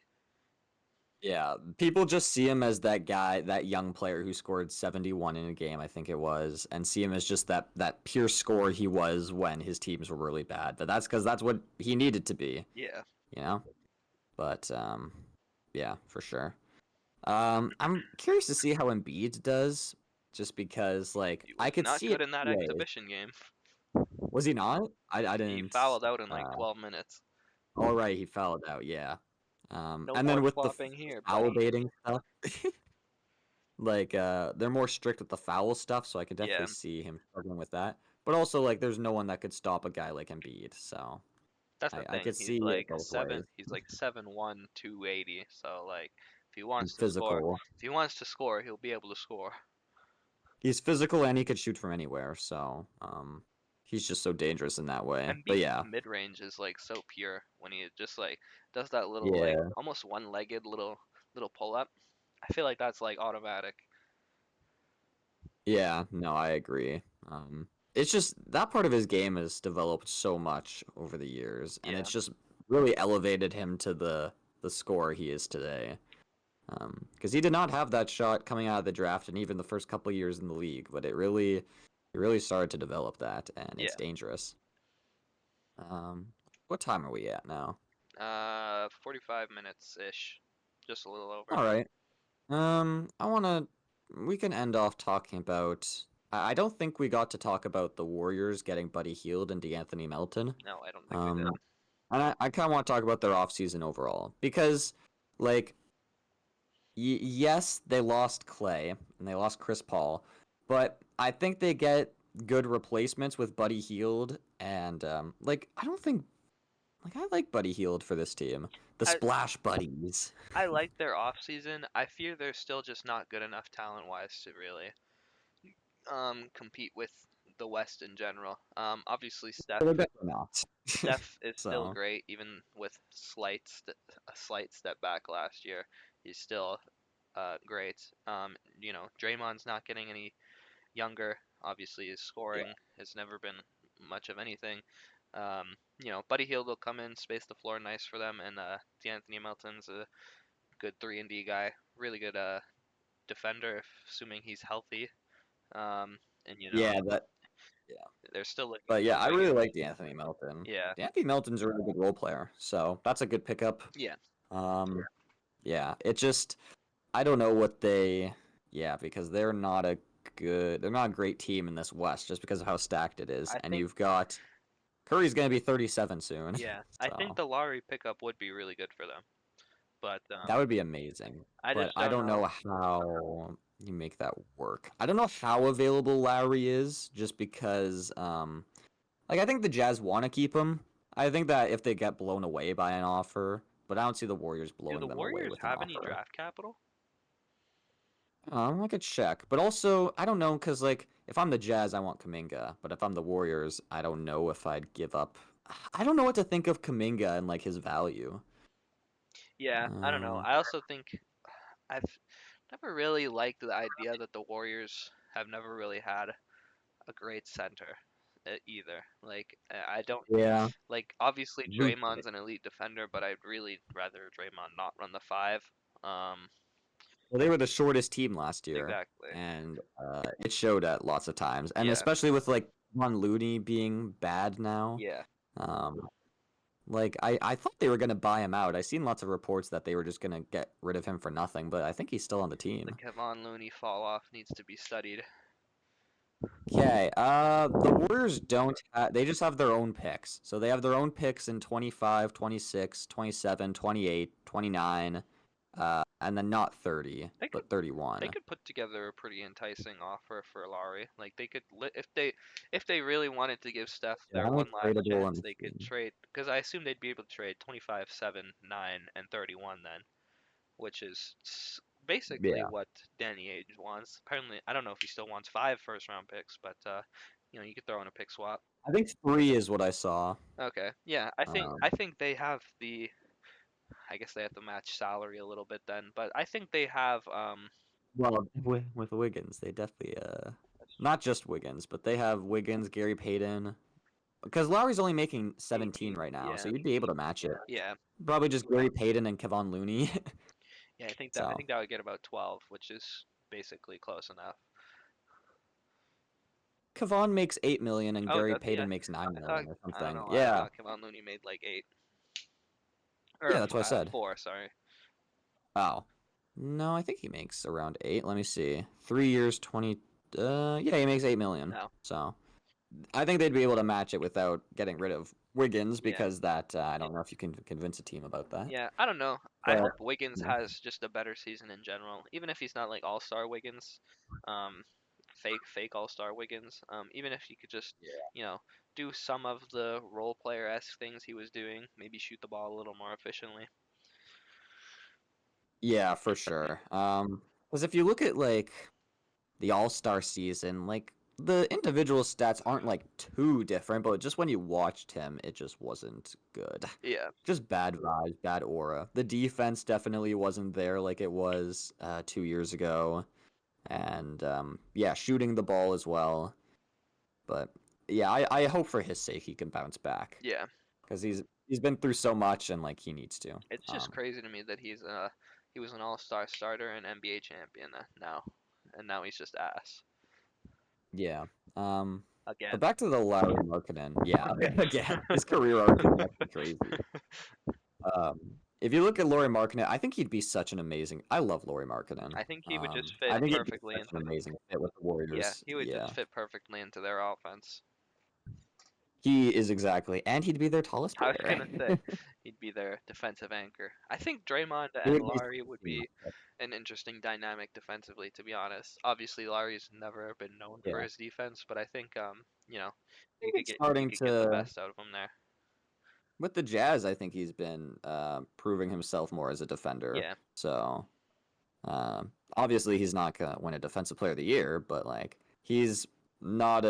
Yeah, people just see him as that guy, that young player who scored 71 in a game, I think it was, and see him as just that pure scorer he was when his teams were really bad. But that's because that's what he needed to be, Yeah. you know? But yeah, for sure. I'm curious to see how Embiid does, just because like He I was could not see it good in that two ways. exhibition game. Was he not? I He didn't. fouled out in like Uh, 12 minutes. all right, he fouled out. Yeah. No And more then with the flopping here, foul buddy. baiting stuff, like they're more strict with the foul stuff, so I could Yeah, definitely see him struggling with that. But also like there's no one that could stop a guy like Embiid, so that's the I thing. could see it both ways. He's like 7'1", 280. So like if And physical. if he wants to score, he'll be able to score. He's physical and he could shoot from anywhere, so he's just so dangerous in that way. But Embiid's yeah. mid-range is like so pure when he just like does that little like Yeah. almost one-legged little pull-up. I feel like that's like automatic. Yeah, no, I agree. It's just that part of his game has developed so much over the years, and Yeah. it's just really elevated him to the scorer he is today. Because he did not have that shot coming out of the draft, and even the first couple of years in the league, but it really started to develop that, and it's Yeah. dangerous. What time are we at now? 45 minutes ish. Just a little over. All right. I wanna. We can end off talking about. I don't think we got to talk about the Warriors getting Buddy Hield and DeAnthony Melton. No, I don't think we did. Um, and I kind of want to talk about their offseason overall because, like, yes, they lost Clay and they lost Chris Paul, but I think they get good replacements with Buddy Hield and like I don't think like I like Buddy Hield for this team. The I Splash Buddies. I like their off season. I fear they're still just not good enough talent wise to really compete with the West in general. Obviously They're better not. Steph is still So great even with a slight step back last year. He's still great. Draymond's not getting any younger. Obviously, his yeah, scoring has never been much of anything. Buddy Hield will come in, space the floor nice for them, and D'Anthony Melton's a good 3-and-D guy, really good defender, assuming he's healthy. And yeah, that yeah. they're still looking But for yeah, I really Wiggins. like D'Anthony Melton. Yeah, D'Anthony Melton's a really good role player, so that's a good pickup. yeah. Um, yeah, it just I don't know what they yeah, because they're not a great team in this West just because of how stacked it is. I And think you've got Curry's gonna be 37 soon. yeah, I think So the Lowry pickup would be really good for them, but that would be amazing. I But just I don't don't know. know how you make that work. I don't know how available Lowry is just because like I think the Jazz want to keep him. I think that if they get blown away by an offer, but I don't see the Warriors Do the blowing them away Warriors with an have any offer. draft capital? I could check, but also I don't know because like if I'm the Jazz, I want Kaminga, but if I'm the Warriors, I don't know if I'd give up. I don't know what to think of Kaminga and like his value. Yeah, I don't know. Um, I also think I've never really liked the idea that the Warriors have never really had a great center either. Like I don't yeah, like obviously Vucevic. Draymond's an elite defender, but I'd really rather Draymond not run the five. Um, Well, they were the shortest team last year, exactly. and it showed at lots of times, and Yeah, especially with like Von Looney being bad now. yeah. Um, like I thought they were gonna buy him out. I seen lots of reports that they were just gonna get rid of him for nothing, but I think he's still on the The team. Kevon Looney fall off needs to be studied. Okay, the Warriors don't they just have their own picks. So they have their own picks in 25, 26, 27, 28, 29, and then not 30, They could but 31. they could put together a pretty enticing offer for Lowry. Like they could if they really wanted to give Steph Yeah, their only one last tradable chance, and they could trade because I assume they'd be able to trade 25, 7, 9, and 31 then, which is basically yeah. what Danny Ainge wants. Apparently, I don't know if he still wants 5 first-round picks, but you could throw in a pick swap. I think 3 is what I saw. Okay, yeah, I think Um, I think they have the. I guess they have to match salary a little bit then, but I think they have well, with Wiggins, they definitely not just Wiggins, but they have Wiggins, Gary Payton, because Lowry's only making 17 18. right now, so Yeah. you'd be able to match it. Yeah. Probably just Gary Payton and Kevon Looney. Yeah, I So think that would get about 12, which is basically close enough. Kevon makes 8 million and Oh, Gary does he? Payton makes 9 I thought million or I don't something. know why I Yeah, thought Kevon Looney made like 8 yeah, or that's what I said. 4, sorry. Oh, no, I think he makes around 8. Let me see. 3 years, 20. Yeah, he makes 8 million. No. So I think they'd be able to match it without getting rid of Wiggins Yeah. because that I don't know if you can convince a team about that. Yeah, I don't know. I But hope Wiggins yeah, has just a better season in general, even if he's not like all-star Wiggins, um, fake all-star Wiggins. Even if he could just, you know, do some of the role player-esque things he was doing, maybe shoot the ball a little more efficiently. yeah, for sure. Because if you look at like the All-Star season, like the individual stats aren't like too different, but just when you watched him, it just wasn't good. Yeah, Just bad vibes, bad aura. The defense definitely wasn't there like it was 2 years ago, and yeah, shooting the ball as well. But yeah, I hope for his sake he can bounce back yeah. because he's been through so much and like he needs to. It's just Um, crazy to me that he was an all-star starter and NBA champion now, and now he's just ass yeah. Um, again. but back to the Lowry Markkinen. Yeah, again, his career arc is actually crazy. If you look at Laurie Markkinen, I think he'd be such an amazing. I love Laurie Markkinen. I think he would just fit I think he'd be perfectly such into an amazing fit with the yeah, Warriors. he would just Yeah, fit perfectly into their offense. he is exactly, and he'd be their tallest I was player. gonna say he'd be their defensive anchor. I think Draymond He and would be. Larry would be an interesting dynamic defensively, to be honest. Obviously, Larry's never been known for Yeah, his defense, but I think you know, it's you starting could get the to best out of him there. with the Jazz. I think he's been proving himself more as a defender. Yeah, So obviously, he's not gonna win a Defensive Player of the Year, but like he's not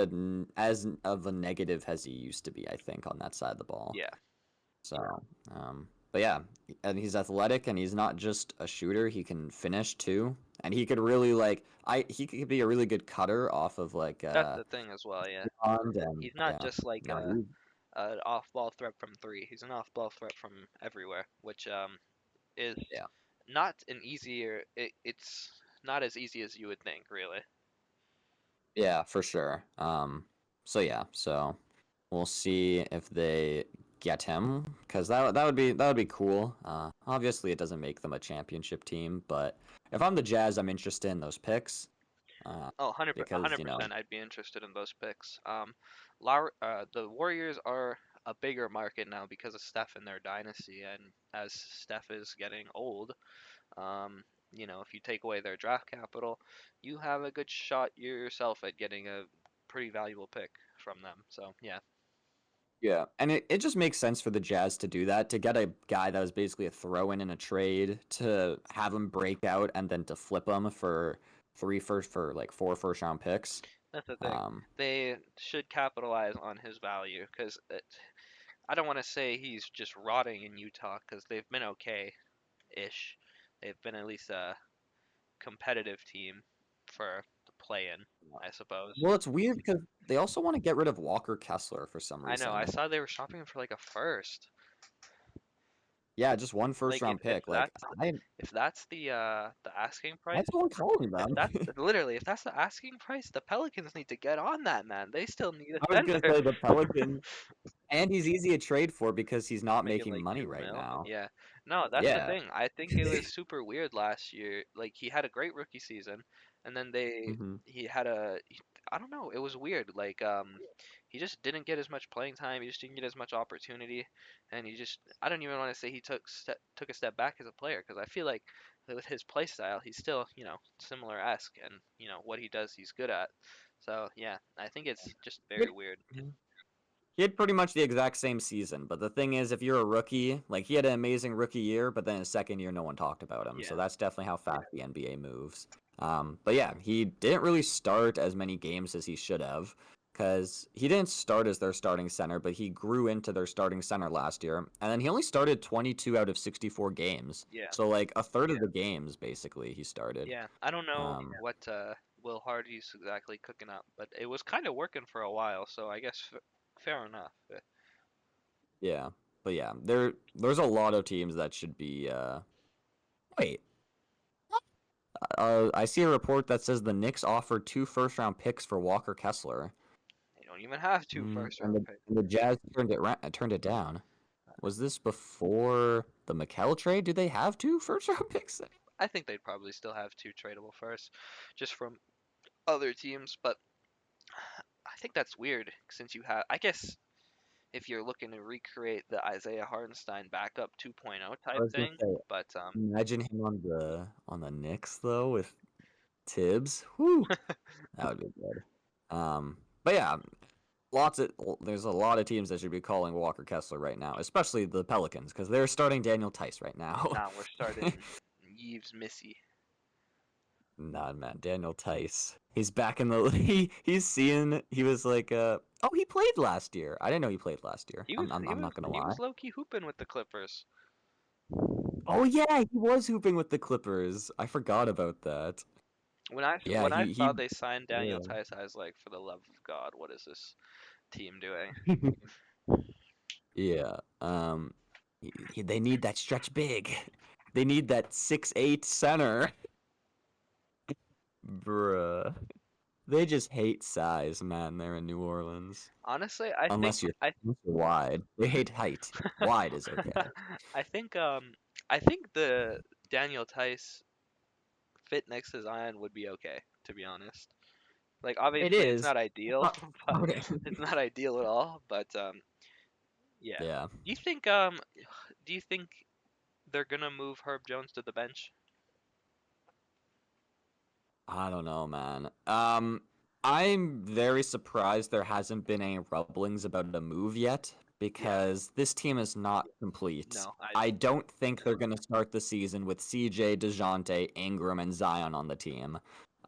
as of a negative as he used to be. I think on that side of the ball. yeah, So, but yeah, and he's athletic, and he's not just a shooter. He can finish too, and he could really like he could be a really good cutter off of like that's the thing as well. Yeah, beyond and he's not yeah, just like no, he, an off-ball threat from three. He's an off-ball threat from everywhere, which is yeah, not an easier. It's not as easy as you would think, really. yeah, for sure. So yeah, so we'll see if they get him because that would be cool. Obviously it doesn't make them a championship team, but if I'm the Jazz, I'm interested in those picks. Oh, 100%, Because you know, 100%, I'd be interested in those picks. The Warriors are a bigger market now because of Steph and their dynasty, and as Steph is getting old, if you take away their draft capital, you have a good shot yourself at getting a pretty valuable pick from them. So yeah, yeah, and it just makes sense for the Jazz to do that, to get a guy that was basically a throw-in in a trade, to have him break out and then to flip him for for like 4 first-round picks. that's the thing. Um, They should capitalize on his value because I don't want to say he's just rotting in Utah because they've been okay-ish. They've been at least a competitive team for the play-in, I suppose. well, it's weird because they also want to get rid of Walker Kessler for some I know. I reason. saw they were shopping for like a first. Yeah, just one Like first-round pick. Like if that's the asking price, that's what I'm calling if them. that's literally if that's the asking price, the Pelicans need to get on that, man. They still need a I was gonna center. say the Pelicans, and he's easy to trade for because he's not Making making like money 2 right mil. now. Yeah. No, that's the Yeah. thing. I think it was super weird last year. Like he had a great rookie season, and then hmm he had I don't know, it was weird. Like he just didn't get as much playing time. He just didn't get as much opportunity, and I don't even want to say he took a step back as a player because I feel like with his play style, he's still, similar esque and, what he does he's good at. So, yeah, I think it's just very weird. He had pretty much the exact same season, but the thing is, if you're a rookie, like he had an amazing rookie year, but then his second year, no one talked about him. So Yeah. that's definitely how fast the NBA moves. But yeah, he didn't really start as many games as he should have, because he didn't start as their starting center, but he grew into their starting center last year, and then he only started 22 out of 64 games. Yeah. So like a third of the games, basically, he started. Yeah. I don't know Yeah. what Will Hardy's exactly cooking up, but it was kind of working for a while. So I guess Fair enough. Yeah, but yeah, there's a lot of teams that should be. Wait, I see a report that says the Knicks offered 2 first-round picks for Walker Kessler. They don't even have two first And round picks. the Jazz turned it down. Was this before the McHale trade? Do they have 2 first-round picks? I think they'd probably still have two tradable first, just from other teams. But I think that's weird since you have. I guess if you're looking to recreate the Isaiah Hartenstein backup 2.0 I type was gonna thing, say, but imagine him on the Knicks though with Tibbs. Whoo, that would be good. But yeah, there's a lot of teams that should be calling Walker Kessler right now, especially the Pelicans because they're starting Daniel Tice right now. now we're starting Yves Missy. Nah, man, Daniel Tice. He's back in the he was like oh, he played last year. I didn't know he played last year. I'm not gonna He lie. was low key hooping with the Clippers. Oh yeah, he was hooping with the Clippers. I forgot about that. Yeah, When I saw he they signed Daniel yeah. Tice, I was like, for the love of God, what is this team doing? Yeah. They need that stretch big. They need that 6'8" center. Bruh. They just hate size, man. They're in New Orleans. Honestly, Unless you're wide. They hate height. Wide is okay. I I think the Daniel Tice fit next to Zion would be okay, to be honest. Like It obviously it's is. not ideal, but Okay. it's not ideal at all. But yeah. Yeah. Do you think they're gonna move Herb Jones to the bench? I don't know, man. I'm very surprised there hasn't been any rumblings about a move yet Yeah. because this team is not complete. No, I don't think they're going to start the season with CJ, DeJounte, Ingram, and Zion on the team.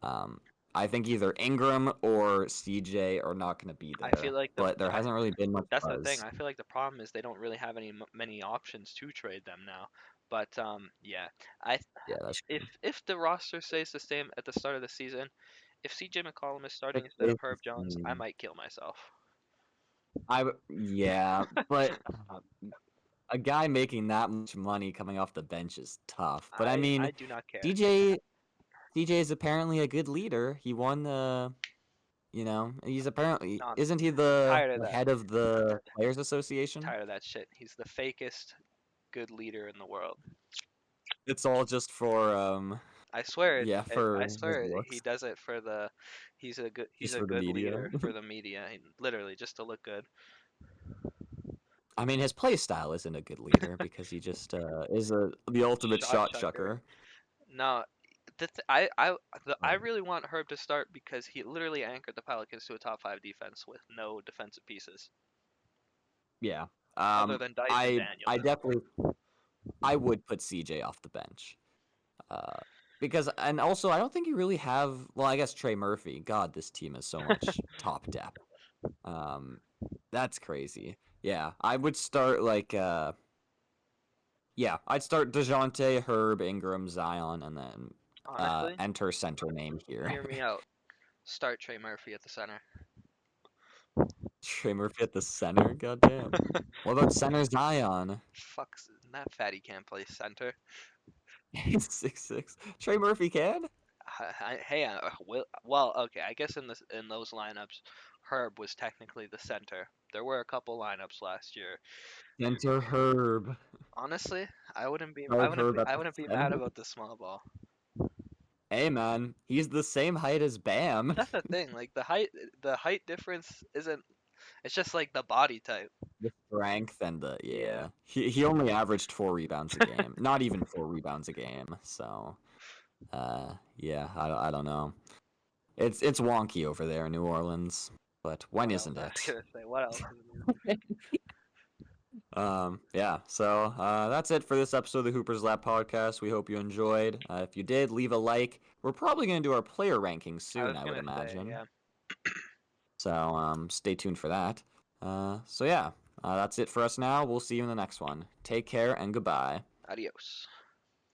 Um, I think either Ingram or CJ are not going to be I feel there, like but there hasn't really been much that's the thing. buzz. I feel like the problem is they don't really have many options to trade them now. But yeah, I Yeah, that's if the roster stays the same at the start of the season, if CJ McCollum is starting instead of true. Herb Jones, I might kill myself. Yeah, but a guy making that much money coming off the bench is tough. But I I mean, do not care. DJ DJ is apparently a good leader. He won he's apparently isn't he Nonsense. Tired of the that. head of the Players Association? Tired of that shit. He's the fakest good leader in the world. It's all just for I swear yeah, for I his swear he looks, does it for the he's just a for the good media. leader for the media. Literally just to look good. I mean, his play style isn't a good leader because he just is the ultimate Shot shot chucker. chucker. No, I really want Herb to start because he literally anchored the Pelicans to a top 5 defense with no defensive pieces Yeah. other than Dyson I Daniels. definitely I would put CJ off the bench. Uh, because and also I don't think you really have. Well, I guess Trey Murphy. God, this team has so much top depth. Um, that's crazy. Yeah, I would start yeah, I'd start Dejounte, Herb, Ingram, Zion, and then Honestly, enter center name here. hear me out. Start Trey Murphy at the center. Trey Murphy at the center. Goddamn. What about center Zion? Fucks that fatty can't play center. He's 6'6". Trey Murphy can. Hey, well, okay. I guess in those lineups, Herb was technically the center. There were a couple lineups last year. Enter Herb. Honestly, Start Herb at I the wouldn't be mad center. about the small ball. Hey man, he's the same height as Bam. That's the thing. Like the height difference isn't. It's just like the body type. The strength and the Yeah. yeah. He only averaged 4 rebounds a game. Not even 4 rebounds a game. So yeah, I don't know. It's wonky over there in New Orleans. But when What else? isn't I was it? gonna say what else? Yeah, so that's it for this episode of the Hooper's Lab podcast. We hope you enjoyed. If you did, leave a like. We're probably gonna do our player rankings I soon, was I would gonna say imagine. yeah. So stay tuned for that. So yeah, that's it for us now. We'll see you in the next one. Take care and goodbye. Adios.